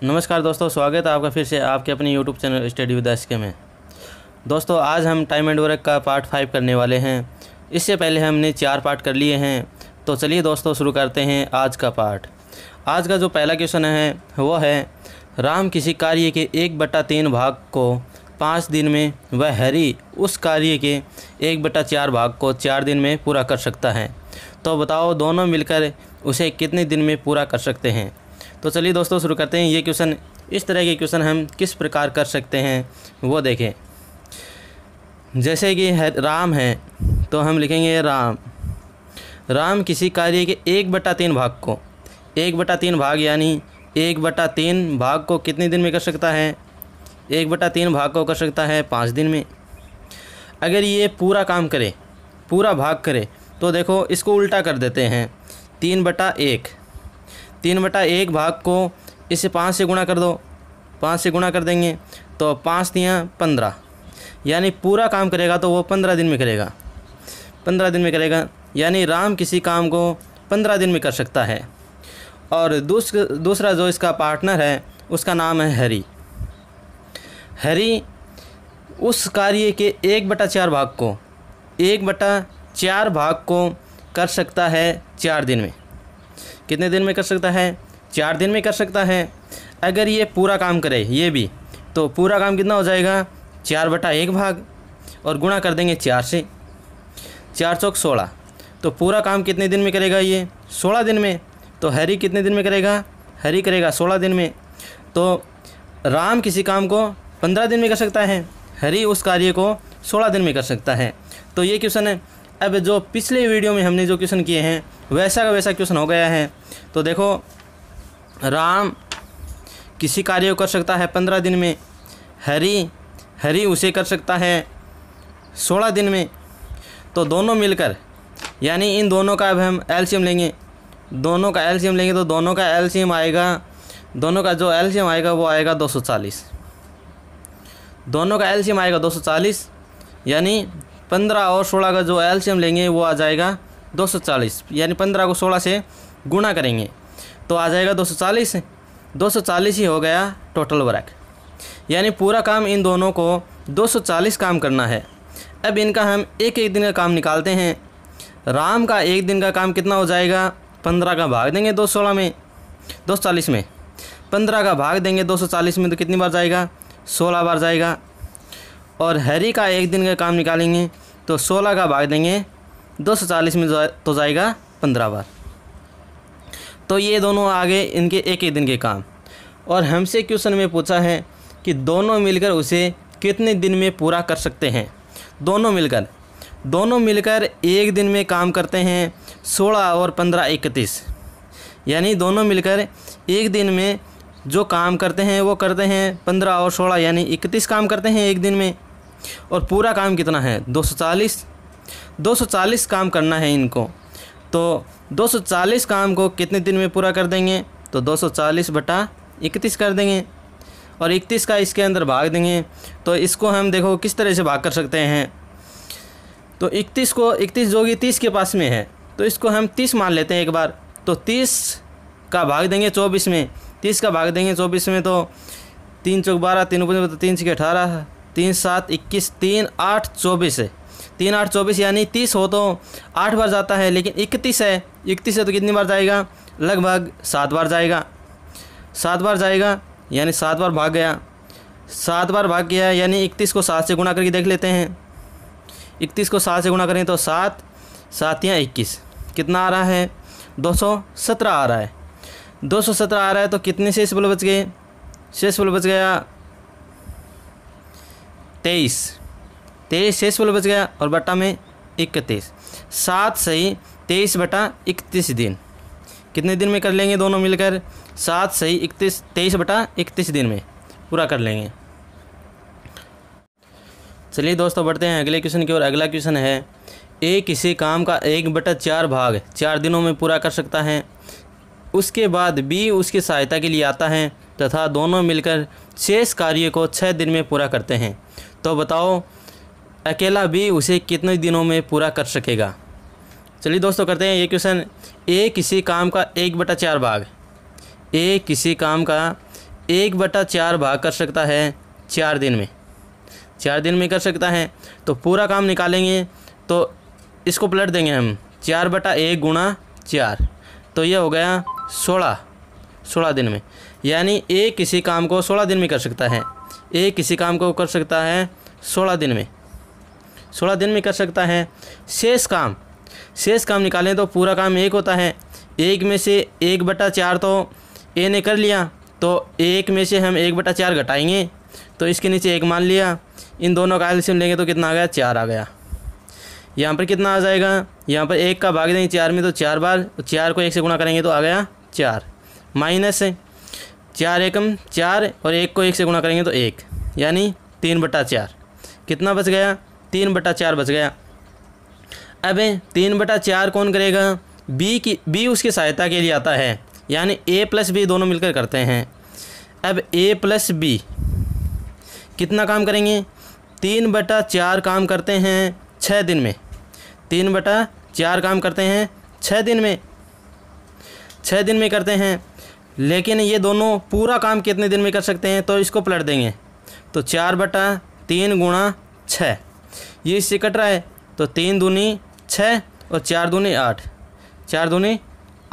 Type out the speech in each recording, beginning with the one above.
नमस्कार दोस्तों, स्वागत है आपका फिर से आपके अपने YouTube channel study with SK में। दोस्तों आज हम टाइम एंड वर्क का पार्ट 5 करने वाले हैं। इससे पहले हमने 4 पार्ट कर लिए हैं। तो चलिए दोस्तों शुरू करते हैं आज का पार्ट। आज का जो पहला क्वेश्चन है वो है, राम किसी कार्य के 1/3 भाग को 5 दिन में व हैरी उस कार्य के 1/4 भाग को 4 दिन में पूरा कर सकता है। तो बताओ दोनों मिलकर उसे कितने दिन में पूरा कर सकते हैं। तो चलिए दोस्तों शुरू करते हैं। ये क्वेश्चन, इस तरह के क्वेश्चन हम किस प्रकार कर सकते हैं वो देखें। जैसे कि राम है तो हम लिखेंगे राम किसी कार्य के 1/3 भाग को, 1/3 भाग यानी 1/3 भाग को कितने दिन में कर सकता है। 1/3 भाग को कर सकता है 5 दिन में। अगर ये पूरा काम करे, पूरा भाग करे, तो देखो इसको उल्टा कर देते हैं। 3/1 भाग को इसे 5 से गुणा कर दो, 5 से गुणा कर देंगे तो 5 तियाँ 15, यानी पूरा काम करेगा तो वो 15 दिन में करेगा, 15 दिन में करेगा। यानी राम किसी काम को 15 दिन में कर सकता है। और दूसरा जो इसका पार्टनर है उसका नाम है हैरी उस कार्य के 1/4 भाग को, 1/4 भाग को कर सकता है 4 दिन में। कितने दिन में कर सकता है? 4 दिन में कर सकता है। अगर ये पूरा काम करे ये भी, तो पूरा काम कितना हो जाएगा? 4/1 भाग और गुणा कर देंगे 4 से, 4 चौक 16। तो पूरा काम कितने दिन में करेगा ये? 16 दिन में। तो हैरी कितने दिन में करेगा? हैरी करेगा 16 दिन में। तो राम किसी काम को 15 दिन में कर सकता है, हैरी उस कार्य को 16 दिन में कर सकता है। तो ये क्वेश्चन है। अब जो पिछले वीडियो में हमने जो क्वेश्चन किए हैं वैसा का वैसा क्वेश्चन हो गया है। तो देखो, राम किसी कार्य को कर सकता है 15 दिन में, हैरी उसे कर सकता है 16 दिन में। तो दोनों मिलकर, यानी इन दोनों का अब हम एलसीएम लेंगे, दोनों का एलसीएम लेंगे तो दोनों का एलसीएम आएगा, दोनों का जो एलसीएम आएगा वो आएगा 240। दोनों का एलसीएम आएगा 240, यानी 15 और 16 का जो एलसीएम लेंगे वो आ जाएगा 240। यानी 15 को 16 से गुणा करेंगे तो आ जाएगा 240। 240 ही हो गया टोटल वर्क। यानी पूरा काम इन दोनों को 240 काम करना है। अब इनका हम एक एक दिन का काम निकालते हैं। राम का एक दिन का काम कितना हो जाएगा? 15 का भाग देंगे 240 में, 15 का भाग देंगे 240 में तो कितनी बार जाएगा? 16 बार जाएगा। और हैरी का एक दिन का काम निकालेंगे तो 16 का भाग देंगे 240 में तो जाएगा 15 बार। तो ये दोनों आगे इनके एक एक दिन के काम। और हमसे क्वेश्चन में पूछा है कि दोनों मिलकर उसे कितने दिन में पूरा कर सकते हैं। दोनों मिलकर एक दिन में काम करते हैं 16 और 15 31। यानी दोनों मिलकर एक दिन में जो काम करते हैं वो करते हैं 15 और 16 यानी 31 काम करते हैं एक दिन में। और पूरा काम कितना है? 240 काम करना है इनको। तो 240 काम को कितने दिन में पूरा कर देंगे? तो 240/31 कर देंगे और 31 का इसके अंदर भाग देंगे। तो इसको हम देखो किस तरह से भाग कर सकते हैं। तो 31 जो कि 30 के पास में है तो इसको हम 30 मान लेते हैं एक बार। तो 30 का भाग देंगे 24 में, 30 का भाग देंगे 24 में तो 3 चौक 12, 3 × 3 = 18, 3 7 21, 3 8 24 है, 3 8 24 यानी 30 हो तो 8 बार जाता है, लेकिन 31 है, 31 है तो कितनी बार जाएगा? लगभग 7 बार जाएगा। 7 बार जाएगा यानी 7 बार भाग गया, 7 बार भाग गया। यानी 31 को 7 से गुणा करके देख लेते हैं। 31 को 7 से गुणा करें तो 7 7 या 21 कितना आ रहा है? 217 आ रहा है। 217 आ रहा है तो कितने शेष बल बच गए? शेष बल बच गया 23 शेष बल बच गया और बटा में 31। 7 सही 23/31 दिन। कितने दिन में कर लेंगे दोनों मिलकर? 7 सही 23/31 दिन में पूरा कर लेंगे। चलिए दोस्तों बढ़ते हैं अगले क्वेश्चन की ओर। अगला क्वेश्चन है, ए किसी काम का 1/4 भाग 4 दिनों में पूरा कर सकता है। उसके बाद बी उसकी सहायता के लिए आता है तथा दोनों मिलकर शेष कार्य को 6 दिन में पूरा करते हैं। तो बताओ अकेला बी उसे कितने दिनों में पूरा कर सकेगा। चलिए दोस्तों करते हैं ये क्वेश्चन। ए किसी काम का 1/4 भाग, ए किसी काम का 1/4 भाग कर सकता है 4 दिन में, 4 दिन में कर सकता है। तो पूरा काम निकालेंगे तो इसको पलट देंगे हम, 4/1 गुणा 4, तो ये हो गया 16 दिन में। यानी ए किसी काम को 16 दिन में कर सकता है, ए किसी काम को कर सकता है 16 दिन में, 16 दिन में कर सकता है। शेष काम निकालें तो पूरा काम 1 होता है, 1 में से 1/4 तो ए ने कर लिया, तो 1 में से हम 1/4 घटाएंगे तो इसके नीचे 1 मान लिया, इन दोनों का एलसीएम लेंगे तो कितना आ गया, 4 आ गया। यहाँ पर कितना आ जाएगा, यहाँ पर 1 का भाग देंगे 4 में तो 4 बार, 4 को 1 से गुणा करेंगे तो आ गया 4, माइनस 4 एकम 4 और 1 को 1 से गुणा करेंगे तो 1, यानी 3/4 कितना बच गया, 3/4 बच गया। अब 3/4 कौन करेगा, बी उसकी सहायता के लिए आता है, यानी ए प्लस बी दोनों मिलकर करते हैं। अब ए प्लस बी कितना काम करेंगे, 3/4 काम करते हैं 6 दिन में, 3/4 काम करते हैं 6 दिन में, 6 दिन में करते हैं। लेकिन ये दोनों पूरा काम कितने दिन में कर सकते हैं, तो इसको पलट देंगे तो 4/3 गुणा 6, ये इससे कट रहा है तो 3 दूनी 6 और 4 दूनी 8, 4 दूनी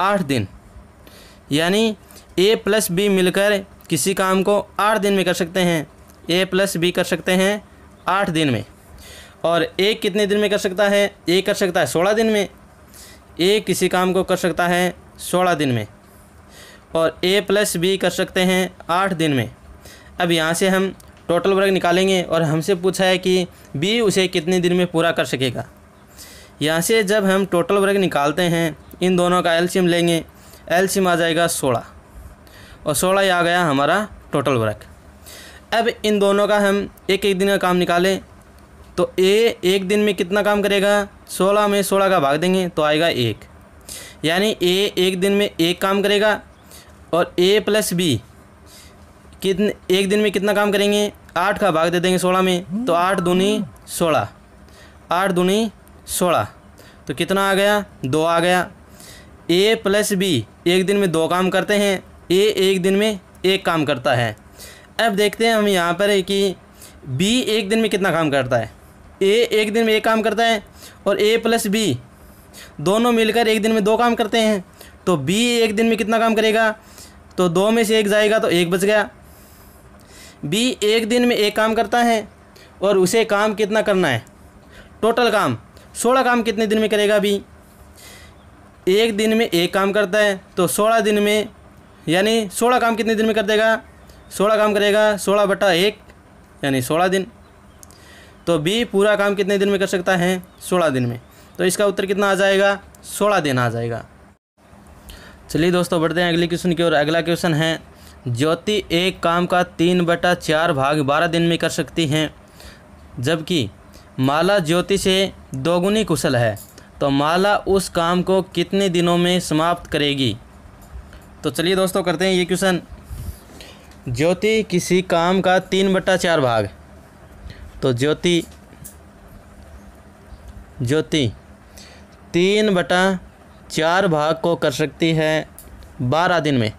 8 दिन। यानी ए प्लस बी मिलकर किसी काम को 8 दिन में कर सकते हैं, ए प्लस बी कर सकते हैं 8 दिन में। और ए कितने दिन में कर सकता है, ए कर सकता है 16 दिन में, ए किसी काम को कर सकता है 16 दिन में, और ए प्लस बी कर सकते हैं 8 दिन में। अब यहाँ से हम टोटल वर्क निकालेंगे और हमसे पूछा है कि बी उसे कितने दिन में पूरा कर सकेगा। यहाँ से जब हम टोटल वर्क निकालते हैं, इन दोनों का एलसीएम लेंगे, एलसीएम आ जाएगा 16 और 16 ही आ गया हमारा टोटल वर्क। अब इन दोनों का हम एक दिन का काम निकालें तो ए 1 दिन में कितना काम करेगा, 16 में 16 का भाग देंगे तो आएगा 1, यानी ए 1 दिन में 1 काम करेगा। और ए प्लस बी कितने 1 दिन में कितना काम करेंगे, 8 का भाग दे देंगे 16 में तो 8 दूनी 16, 8 दूनी 16 तो कितना आ गया, 2 आ गया। ए प्लस बी 1 दिन में 2 काम करते हैं, ए 1 दिन में 1 काम करता है। अब देखते हैं हम यहाँ पर है कि बी 1 दिन में कितना काम करता है, ए 1 दिन में 1 काम करता है और ए प्लस बी दोनों मिलकर 1 दिन में 2 काम करते हैं, तो बी 1 दिन में कितना काम करेगा, तो 2 में से 1 जाएगा तो 1 बच गया। बी 1 दिन में 1 काम करता है और उसे काम कितना करना है, टोटल काम 16 काम कितने दिन में करेगा, बी 1 दिन में 1 काम करता है तो 16 दिन में, यानी 16 काम कितने दिन में कर देगा, 16 काम करेगा 16/1 यानी 16 दिन। तो बी पूरा काम कितने दिन में कर सकता है, 16 दिन में। तो इसका उत्तर कितना आ जाएगा, 16 दिन आ जाएगा। चलिए दोस्तों बढ़ते हैं अगले क्वेश्चन की ओर। अगला क्वेश्चन है, ज्योति एक काम का 3/4 भाग 12 दिन में कर सकती हैं, जबकि माला ज्योति से 2 गुनी कुशल है, तो माला उस काम को कितने दिनों में समाप्त करेगी। तो चलिए दोस्तों करते हैं ये क्वेश्चन। ज्योति किसी काम का 3/4 भाग, तो ज्योति 3/4 भाग को कर सकती है 12 दिन में,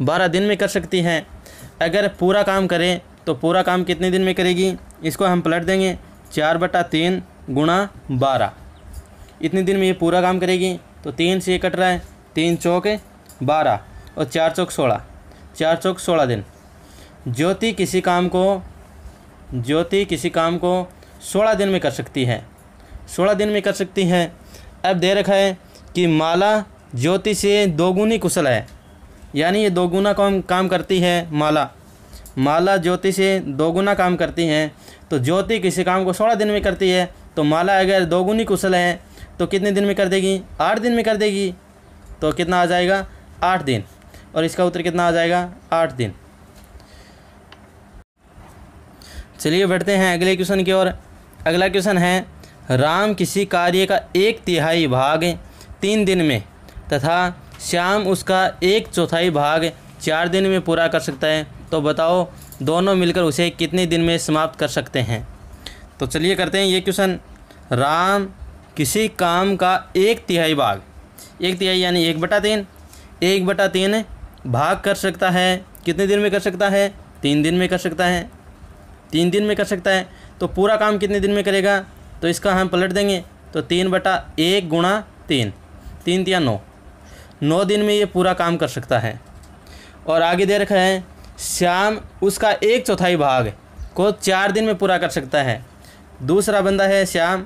12 दिन में कर सकती है। अगर पूरा काम करें तो पूरा काम कितने दिन में करेगी, इसको हम पलट देंगे 4/3 गुणा 12, इतने दिन में ये पूरा काम करेगी। तो 3 से ये कट रहा है, 3 चौक 12 और 4 चौक 16, 4 चौक 16 दिन। ज्योति किसी काम को 16 दिन में कर सकती है, 16 दिन में कर सकती है। अब दे रखा है कि माला ज्योति से 2 गुनी कुशल है, यानी ये 2 गुना काम करती है। माला ज्योति से 2 गुना काम करती हैं, तो ज्योति किसी काम को 16 दिन में करती है, तो माला अगर 2 गुनी कुशल है तो कितने दिन में कर देगी, 8 दिन में कर देगी। तो कितना आ जाएगा, 8 दिन, और इसका उत्तर कितना आ जाएगा, 8 दिन। चलिए बढ़ते हैं अगले क्वेश्चन की ओर। अगला क्वेश्चन है, राम किसी कार्य का 1/3 भाग 3 दिन में तथा श्याम उसका 1/4 भाग 4 दिन में पूरा कर सकता है, तो बताओ दोनों मिलकर उसे कितने दिन में समाप्त कर सकते हैं। तो चलिए करते हैं ये क्वेश्चन। राम किसी काम का 1/3 भाग, 1/3 यानी 1/3 भाग कर सकता है कितने दिन में कर सकता है? 3 दिन में कर सकता है, 3 दिन में कर सकता है। तो पूरा काम कितने दिन में करेगा? तो इसका हम पलट देंगे तो 3/1 गुणा 3, 3 तिया 9, 9 दिन में ये पूरा काम कर सकता है। और आगे दे रखा है श्याम उसका 1/4 भाग को 4 दिन में पूरा कर सकता है। दूसरा बंदा है श्याम,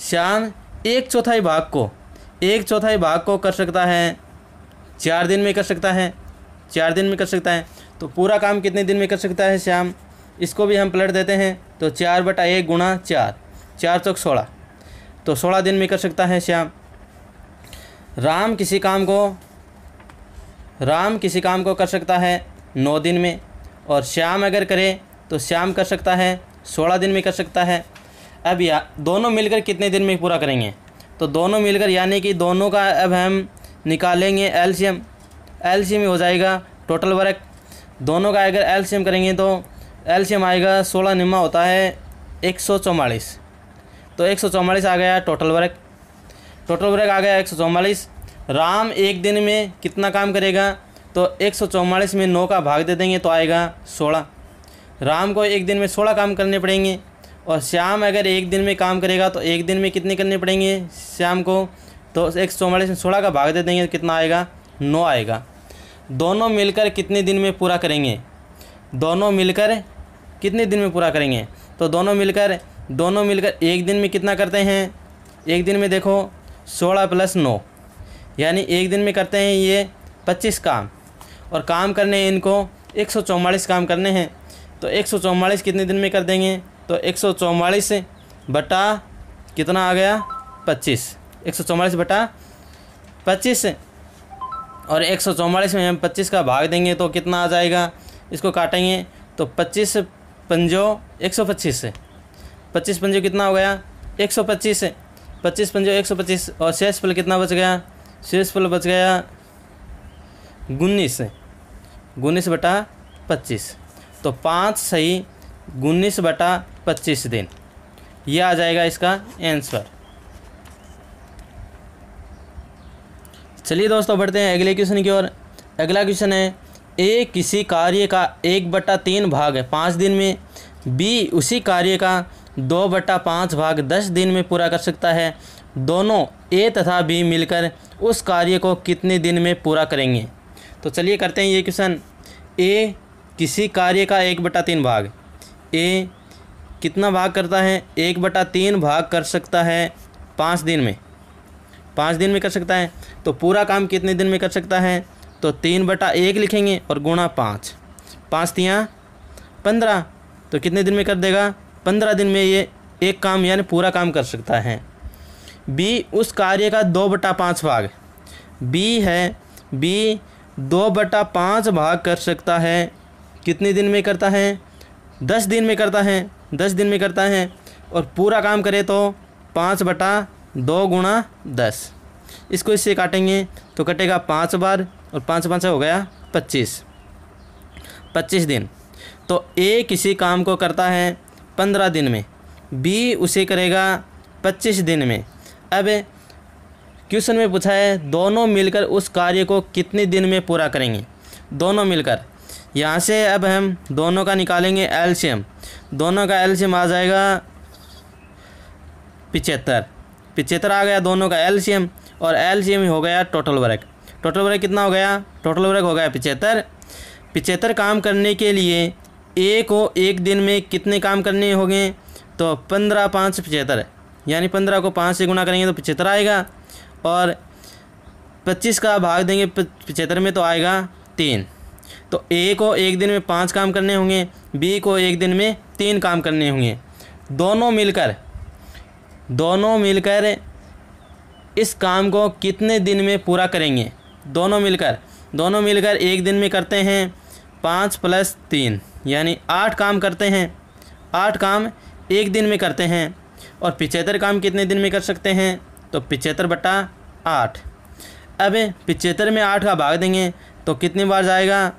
श्याम 1/4 भाग को, 1/4 भाग को कर सकता है 4 दिन में कर सकता है, 4 दिन में कर सकता है। तो पूरा काम कितने दिन में कर सकता है श्याम? इसको भी हम पलट देते हैं तो 4/1 गुणा 4, 4 चौक 16, तो 16 दिन में कर सकता है श्याम। राम किसी काम को कर सकता है 9 दिन में, और श्याम अगर करे तो श्याम कर सकता है 16 दिन में कर सकता है। अब दोनों मिलकर कितने दिन में पूरा करेंगे? तो दोनों मिलकर यानी कि दोनों का अब हम निकालेंगे एलसीएम, एलसीएम हो जाएगा टोटल वर्क। दोनों का अगर एलसीएम करेंगे तो एलसीएम आएगा 16 निम्मा होता है 144, तो 144 आ गया टोटल वर्क। टोटल वर्क आ गया 144। राम एक दिन में कितना काम करेगा? तो 144 में 9 का भाग दे देंगे तो आएगा 16। राम को एक दिन में 16 काम करने पड़ेंगे, और श्याम अगर एक दिन में काम करेगा तो एक दिन में कितने करने पड़ेंगे श्याम को? तो 144 में 16 का भाग दे देंगे तो कितना आएगा? 9 आएगा। दोनों मिलकर कितने दिन में पूरा करेंगे? दोनों मिलकर कितने दिन में पूरा करेंगे? तो दोनों मिलकर एक दिन में कितना करते हैं? एक दिन में देखो 16 + 9 यानी एक दिन में करते हैं ये 25 काम, और काम करने हैं इनको 144 काम करने हैं। तो 144 कितने दिन में कर देंगे? तो 144 बटा कितना आ गया? 25, 144 बटा 25, और 144 में हम 25 का भाग देंगे तो कितना आ जाएगा? इसको काटेंगे तो 25 पंजो 125, 25 पंजो कितना हो गया? 125, 25 पंजो 125, और शेष फल कितना बच गया? शेष फल बच गया 19, 19 बटा 25, तो 5 सही 19 बटा 25 दिन, यह आ जाएगा इसका आंसर। चलिए दोस्तों बढ़ते हैं अगले क्वेश्चन की ओर। अगला क्वेश्चन है ए किसी कार्य का 1/3 भाग 5 दिन में, बी उसी कार्य का 2/5 भाग 10 दिन में पूरा कर सकता है। दोनों ए तथा बी मिलकर उस कार्य को कितने दिन में पूरा करेंगे? तो चलिए करते हैं ये क्वेश्चन। ए किसी कार्य का 1/3 भाग, ए कितना भाग करता है? 1/3 भाग कर सकता है 5 दिन में, 5 दिन में कर सकता है। तो पूरा काम कितने दिन में कर सकता है? तो 3/1 लिखेंगे और गुणा 5, 5 तियाँ 15, तो कितने दिन में कर देगा? 15 दिन में ये एक काम यानी पूरा काम कर सकता है। बी उस कार्य का 2/5 भाग, बी है, बी 2/5 भाग कर सकता है, कितने दिन में करता है? 10 दिन में करता है, 10 दिन में करता है। और पूरा काम करे तो 5/2 गुणा 10, इसको इससे काटेंगे तो कटेगा 5 बार, और 5 5 हो गया 25, 25 दिन। तो ए किसी काम को करता है 15 दिन में, बी उसे करेगा 25 दिन में। अब क्वेश्चन में पूछा है दोनों मिलकर उस कार्य को कितने दिन में पूरा करेंगे? दोनों मिलकर, यहाँ से अब हम दोनों का निकालेंगे एलसीएम, दोनों का एलसीएम आ जाएगा 75, 75 आ गया दोनों का एलसीएम, और एलसीएम हो गया टोटल वर्क। टोटल वर्क कितना हो गया? टोटल वर्क हो गया 75। 75 काम करने के लिए ए को एक दिन में कितने काम करने होंगे? तो 15 5 75, यानी 15 को 5 से गुणा करेंगे तो 75 आएगा, और 25 का भाग देंगे 75 में तो आएगा 3। तो ए को एक दिन में 5 काम करने होंगे, बी को एक दिन में 3 काम करने होंगे। दोनों मिलकर इस काम को कितने दिन में पूरा करेंगे? दोनों मिलकर एक दिन में करते हैं 5 + 3 यानी 8 काम करते हैं, 8 काम एक दिन में करते हैं। और 75 काम कितने दिन में कर सकते हैं? तो 75/8। अब 75 में 8 का भाग देंगे तो कितनी बार जाएगा?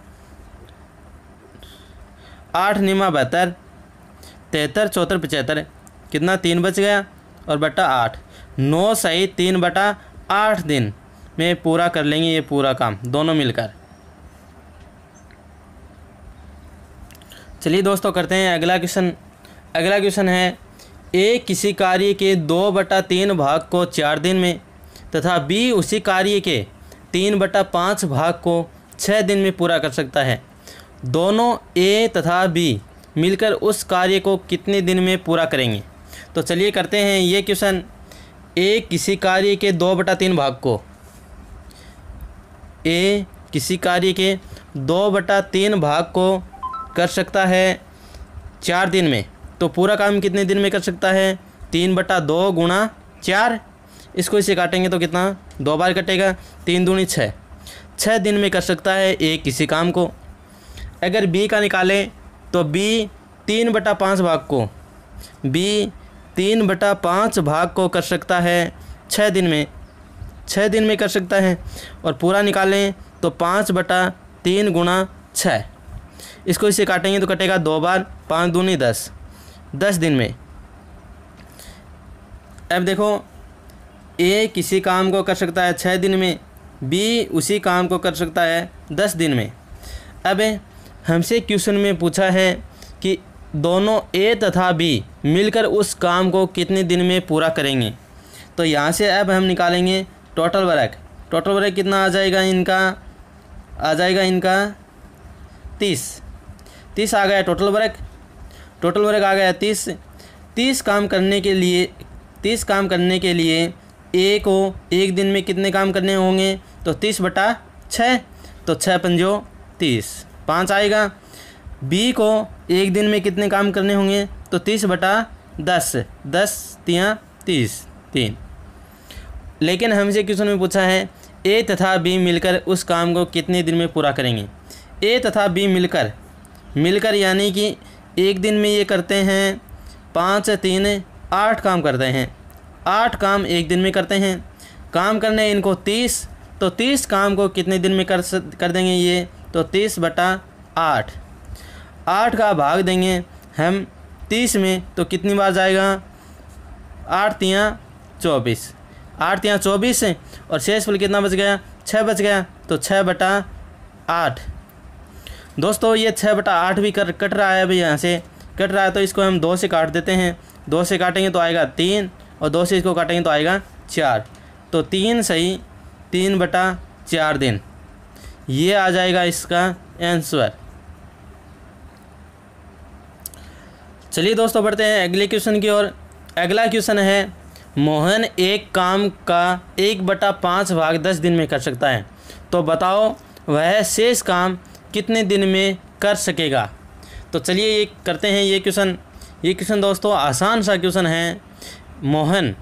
8 निमा 72, 73 74 75, कितना 3 बच गया, और बटा 8, 9 सही 3/8 दिन में पूरा कर लेंगे ये पूरा काम दोनों मिलकर। चलिए दोस्तों करते हैं अगला क्वेश्चन। अगला क्वेश्चन है ए किसी कार्य के 2/3 भाग को 4 दिन में तथा बी उसी कार्य के 3/5 भाग को 6 दिन में पूरा कर सकता है। दोनों ए तथा बी मिलकर उस कार्य को कितने दिन में पूरा करेंगे। तो चलिए करते हैं ये क्वेश्चन। ए किसी कार्य के 2/3 भाग को, ए किसी कार्य के 2/3 भाग को कर सकता है 4 दिन में, तो पूरा काम कितने दिन में कर सकता है 3/2 गुणा 4। इसको इसे काटेंगे तो कितना 2 बार कटेगा, 3 दूनी 6, 6 दिन में कर सकता है ए किसी काम को। अगर बी का निकालें तो बी 3/5 भाग को, बी 3/5 भाग को कर सकता है 6 दिन में, 6 दिन में कर सकता है। और पूरा निकालें तो 5/3 गुणा 6, इसको इसे काटेंगे तो कटेगा 2 बार, 5 दूनी 10, 10 दिन में। अब देखो ए किसी काम को कर सकता है 6 दिन में, बी उसी काम को कर सकता है 10 दिन में। अब हमसे क्वेश्चन में पूछा है कि दोनों ए तथा बी मिलकर उस काम को कितने दिन में पूरा करेंगे। तो यहाँ से अब हम निकालेंगे टोटल वर्क। टोटल वर्क कितना आ जाएगा इनका, आ जाएगा इनका 30 आ गया टोटल वर्क। टोटल वर्क आ गया 30 काम करने के लिए, 30 काम करने के लिए ए को एक दिन में कितने काम करने होंगे, तो 30/6, तो 6 पंजो 30, 5 आएगा। बी को एक दिन में कितने काम करने होंगे, तो 30/10, 10 तियाँ 30, 3। लेकिन हमसे क्वेश्चन में पूछा है ए तथा बी मिलकर उस काम को कितने दिन में पूरा करेंगे। ए तथा बी मिलकर यानी कि एक दिन में ये करते हैं 5 3 8 काम करते हैं, 8 काम एक दिन में करते हैं। काम करने इनको 30, तो 30 काम को कितने दिन में कर देंगे ये, तो 30/8, 8 का भाग देंगे हम 30 में, तो कितनी बार जाएगा 8 तियाँ 24, 8 तियाँ 24 और शेष फल कितना बच गया, 6 बच गया, तो 6/8। दोस्तों ये 6/8 भी कट रहा है, अभी यहाँ से कट रहा है, तो इसको हम 2 से काट देते हैं। 2 से काटेंगे तो आएगा 3 और 2 से इसको काटेंगे तो आएगा 4, तो 3 सही 3/4 दिन, ये आ जाएगा इसका आंसर। चलिए दोस्तों बढ़ते हैं अगले क्वेश्चन की ओर। अगला क्वेश्चन है मोहन एक काम का 1/5 भाग 10 दिन में कर सकता है, तो बताओ वह शेष काम कितने दिन में कर सकेगा। तो चलिए ये करते हैं ये क्वेश्चन दोस्तों आसान सा क्वेश्चन है। मोहन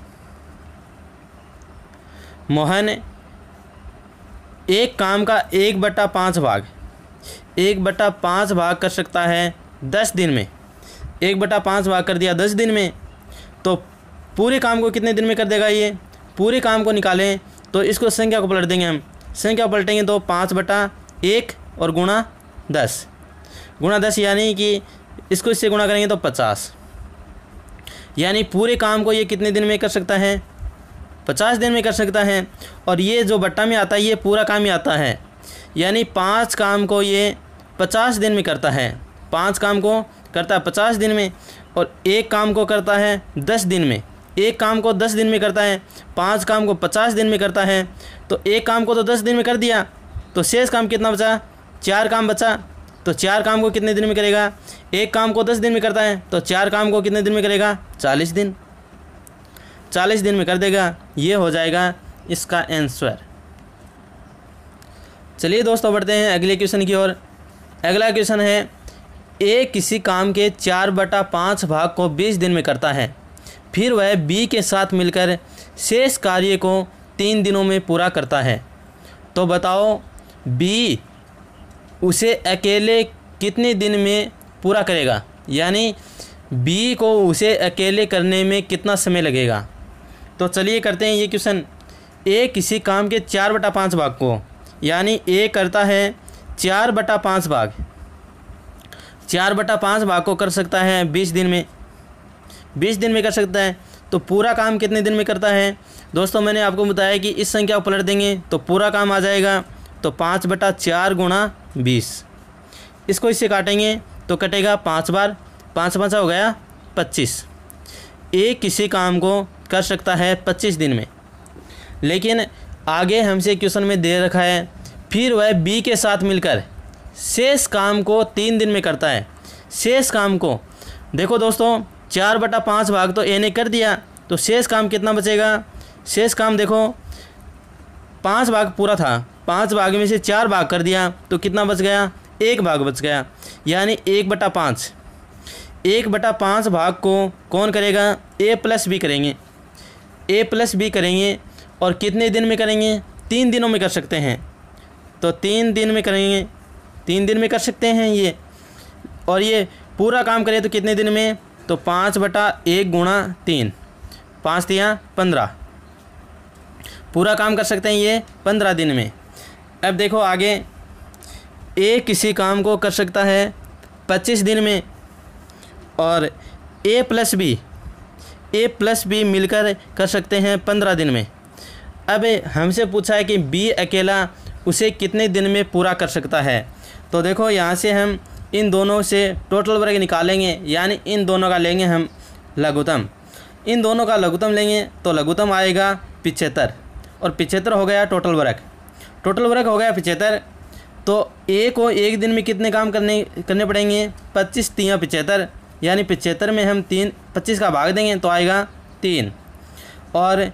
एक काम का 1/5 भाग कर सकता है 10 दिन में। 1/5 भाग कर दिया 10 दिन में, तो पूरे काम को कितने दिन में कर देगा ये। पूरे काम को निकालें तो इसको संख्या को पलट देंगे हम, संख्या पलटेंगे तो 5/1 और गुणा 10 यानी कि इसको इससे गुणा करेंगे तो 50, यानी पूरे काम को ये कितने दिन में कर सकता है, 50 दिन में कर सकता है। और ये जो बट्टा में आता है ये पूरा काम ही आता है, यानी 5 काम को ये 50 दिन में करता है, 5 काम को करता है 50 दिन में, और एक काम को करता है 10 दिन में। एक काम को 10 दिन में करता है, 5 काम को 50 दिन में करता है, तो एक काम को तो 10 दिन में कर दिया, तो शेष काम कितना बचा, 4 काम बचा। तो 4 काम को कितने दिन में करेगा, एक काम को 10 दिन में करता है, तो 4 काम को कितने दिन में करेगा, 40 दिन, 40 दिन में कर देगा। ये हो जाएगा इसका आंसर। चलिए दोस्तों बढ़ते हैं अगले क्वेश्चन की ओर। अगला क्वेश्चन है ए किसी काम के 4/5 भाग को 20 दिन में करता है, फिर वह बी के साथ मिलकर शेष कार्य को 3 दिनों में पूरा करता है, तो बताओ बी उसे अकेले कितने दिन में पूरा करेगा, यानी बी को उसे अकेले करने में कितना समय लगेगा। तो चलिए करते हैं ये क्वेश्चन। ए किसी काम के 4/5 भाग को, यानी ए करता है 4/5 भाग, 4/5 भाग को कर सकता है 20 दिन में, 20 दिन में कर सकता है। तो पूरा काम कितने दिन में करता है दोस्तों, मैंने आपको बताया कि इस संख्या को पलट देंगे तो पूरा काम आ जाएगा, तो 5/4 गुणा 20, इसको इससे काटेंगे तो कटेगा 5 बार, 5 5 हो गया 25। ए किसी काम को कर सकता है 25 दिन में, लेकिन आगे हमसे क्वेश्चन में दे रखा है फिर वह बी के साथ मिलकर शेष काम को 3 दिन में करता है। शेष काम को देखो दोस्तों, 4/5 भाग तो ए ने कर दिया, तो शेष काम कितना बचेगा? शेष काम देखो 5 भाग पूरा था, 5 भाग में से 4 भाग कर दिया तो कितना बच गया? 1 भाग बच गया, यानी 1/5। 1/5 भाग को कौन करेगा? ए प्लस बी करेंगे, ए प्लस बी करेंगे। और कितने दिन में करेंगे? 3 दिनों में कर सकते हैं, तो 3 दिन में करेंगे, 3 दिन में कर सकते हैं ये। और ये पूरा काम करें तो कितने दिन में? तो 5/1 गुणा 3, 5 3 15, पूरा काम कर सकते हैं ये 15 दिन में। अब देखो आगे, ए किसी काम को कर सकता है 25 दिन में, और ए प्लस बी मिलकर कर सकते हैं 15 दिन में। अब हमसे पूछा है कि बी अकेला उसे कितने दिन में पूरा कर सकता है। तो देखो यहाँ से हम इन दोनों से टोटल वर्ग निकालेंगे, यानी इन दोनों का लेंगे हम लघुत्तम। इन दोनों का लघुत्तम लेंगे तो लघुत्तम आएगा 75, और 75 हो गया टोटल वर्ग। टोटल वर्ग हो गया 75, तो ए को 1 दिन में कितने काम करने पड़ेंगे? 25 3 75, यानी 75 में हम 25 का भाग देंगे तो आएगा 3। और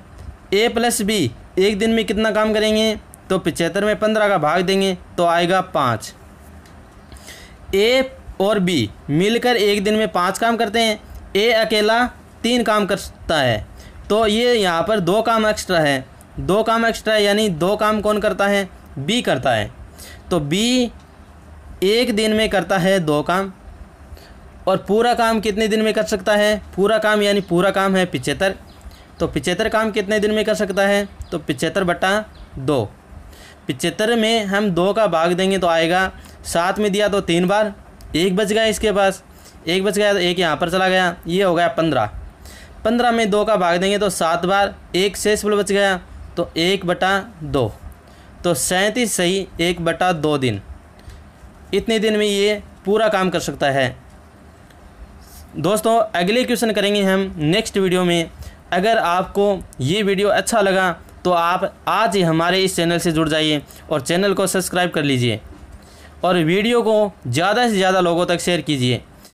ए प्लस बी 1 दिन में कितना काम करेंगे? तो 75 में 15 का भाग देंगे तो आएगा 5। ए और बी मिलकर 1 दिन में 5 काम करते हैं, ए अकेला 3 काम करता है, तो ये यहाँ पर 2 काम एक्स्ट्रा है, 2 काम एक्स्ट्रा है, यानी 2 काम कौन करता है? बी करता है। तो बी 1 दिन में करता है 2 काम, और पूरा काम कितने दिन में कर सकता है? पूरा काम यानी पूरा काम है 75, तो 75 काम कितने दिन में कर सकता है? तो 75/2। 75 में हम 2 का भाग देंगे तो आएगा 7 में दिया तो 3 बार, 1 बच गया इसके पास, 1 बच गया तो 1 यहाँ पर चला गया, ये हो गया 15। 15 में 2 का भाग देंगे तो 7 बार, 1 शेष बच गया तो 1/2, तो 37 सही 1/2 दिन। इतने दिन में ये पूरा काम कर सकता है। दोस्तों अगले क्वेश्चन करेंगे हम नेक्स्ट वीडियो में। अगर आपको ये वीडियो अच्छा लगा तो आप आज ही हमारे इस चैनल से जुड़ जाइए और चैनल को सब्सक्राइब कर लीजिए, और वीडियो को ज़्यादा से ज़्यादा लोगों तक शेयर कीजिए।